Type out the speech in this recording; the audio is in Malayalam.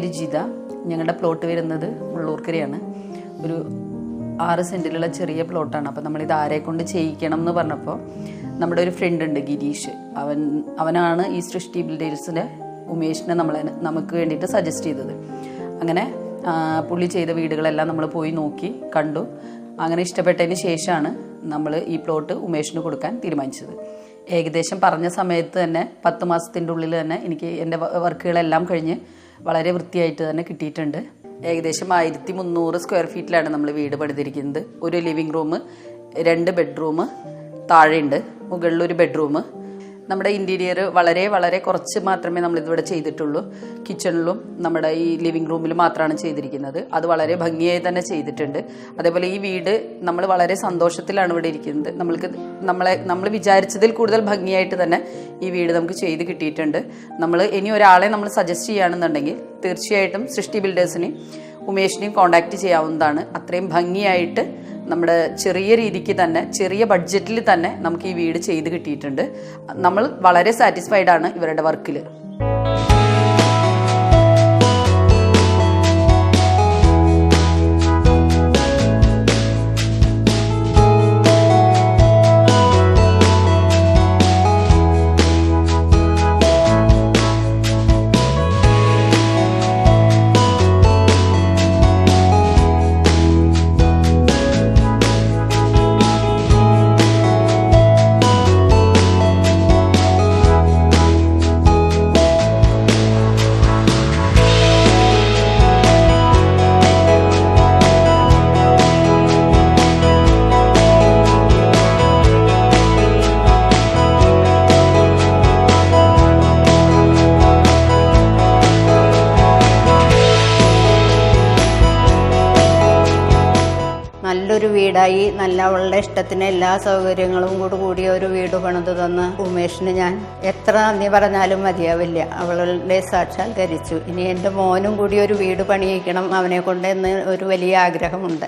പേര് ജിത. ഞങ്ങളുടെ പ്ലോട്ട് വരുന്നത് മുള്ളൂർക്കരയാണ്. ഒരു 6 സെൻറ്റിലുള്ള ചെറിയ പ്ലോട്ടാണ്. അപ്പോൾ നമ്മളിത് ആരെ കൊണ്ട് ചെയ്യിക്കണം എന്ന് പറഞ്ഞപ്പോൾ നമ്മുടെ ഒരു ഫ്രണ്ട് ഉണ്ട്, ഗിരീഷ്. അവനാണ് ഈ സൃഷ്ടി ബിൽഡേഴ്സിൻ്റെ ഉമേഷിനെ നമുക്ക് വേണ്ടിയിട്ട് സജസ്റ്റ് ചെയ്തത്. അങ്ങനെ പുള്ളി ചെയ്ത വീടുകളെല്ലാം നമ്മൾ പോയി നോക്കി കണ്ടു. അങ്ങനെ ഇഷ്ടപ്പെട്ടതിന് ശേഷമാണ് നമ്മൾ ഈ പ്ലോട്ട് ഉമേഷിന് കൊടുക്കാൻ തീരുമാനിച്ചത്. ഏകദേശം പറഞ്ഞ സമയത്ത് തന്നെ 10 മാസത്തിൻ്റെ ഉള്ളിൽ തന്നെ എനിക്ക് എൻ്റെ വർക്കുകളെല്ലാം കഴിഞ്ഞ് വളരെ വൃത്തിയായിട്ട് തന്നെ കിട്ടിയിട്ടുണ്ട്. ഏകദേശം 1300 സ്ക്വയർ ഫീറ്റിലാണ് നമ്മൾ വീട് പണിതിരിക്കുന്നത്. ഒരു ലിവിങ് റൂം, 2 ബെഡ്റൂം താഴെയുണ്ട്, മുകളിൽ ഒരു ബെഡ്റൂം. നമ്മുടെ ഇൻറ്റീരിയർ വളരെ വളരെ കുറച്ച് മാത്രമേ നമ്മളിതിവിടെ ചെയ്തിട്ടുള്ളൂ. കിച്ചണിലും നമ്മുടെ ഈ ലിവിങ് റൂമിൽ മാത്രമാണ് ചെയ്തിരിക്കുന്നത്. അത് വളരെ ഭംഗിയായി തന്നെ ചെയ്തിട്ടുണ്ട്. അതേപോലെ ഈ വീട് നമ്മൾ വളരെ സന്തോഷത്തിലാണ് ഇവിടെ ഇരിക്കുന്നത്. നമ്മൾ വിചാരിച്ചതിൽ കൂടുതൽ ഭംഗിയായിട്ട് തന്നെ ഈ വീട് നമുക്ക് ചെയ്ത് കിട്ടിയിട്ടുണ്ട്. ഇനി ഒരാളെ നമ്മൾ സജസ്റ്റ് ചെയ്യുകയാണെന്നുണ്ടെങ്കിൽ തീർച്ചയായിട്ടും സൃഷ്ടി ബിൽഡേഴ്സിനെയും ഉമേഷിനെയും കോൺടാക്റ്റ് ചെയ്യാവുന്നതാണ്. അത്രയും ഭംഗിയായിട്ട് നമ്മുടെ ചെറിയ രീതിക്ക് തന്നെ, ചെറിയ ബഡ്ജറ്റിൽ തന്നെ നമുക്ക് ഈ വീട് ചെയ്ത് കിട്ടിയിട്ടുണ്ട്. നമ്മൾ വളരെ സാറ്റിസ്ഫൈഡ് ആണ് ഇവരുടെ വർക്കിൽ. നല്ലൊരു വീടായി, അവളുടെ ഇഷ്ടത്തിന് എല്ലാ സൗകര്യങ്ങളും കൂടിയ ഒരു വീട് പണിത് തന്ന ഉമേഷിന് ഞാൻ എത്ര നന്ദി പറഞ്ഞാലും മതിയാവില്ല. അവളുടെ സാക്ഷാത്കരിച്ചു. ഇനി എൻ്റെ മോനും കൂടി ഒരു വീട് പണിയിക്കണം അവനെ കൊണ്ട് എന്ന് ഒരു വലിയ ആഗ്രഹമുണ്ട്.